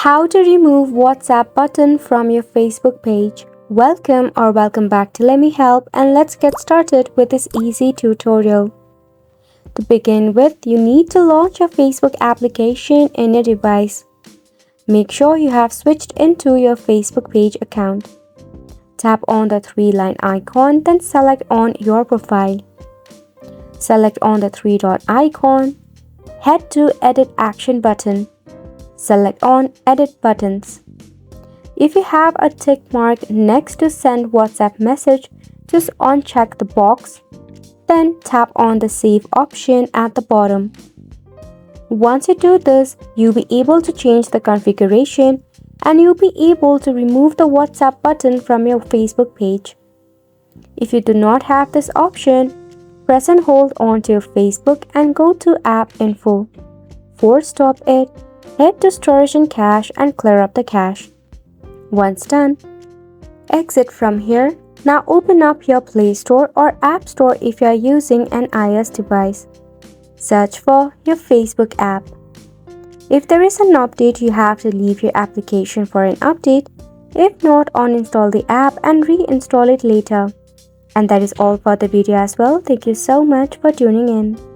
How to remove WhatsApp button from your Facebook page. Welcome back to Let Me Help, and let's get started with this easy tutorial. To begin with, you need to launch your Facebook application in your device. Make sure you have switched into your Facebook page account. Tap on the three-line icon, then select on your profile. Select on the three-dot icon. Head to Edit Action button. Select on Edit Buttons. If you have a tick mark next to Send WhatsApp Message, just uncheck the box. Then tap on the Save option at the bottom. Once you do this, you'll be able to change the configuration and you'll be able to remove the WhatsApp button from your Facebook page. If you do not have this option, press and hold onto your Facebook and go to App Info. Force stop it. Head to Storage and Cache and clear up the cache. Once done, exit from here. Now open up your Play Store or App Store if you are using an iOS device. Search for your Facebook app. If there is an update, you have to leave your application for an update. If not, uninstall the app and reinstall it later. And that is all for the video as well. Thank you so much for tuning in.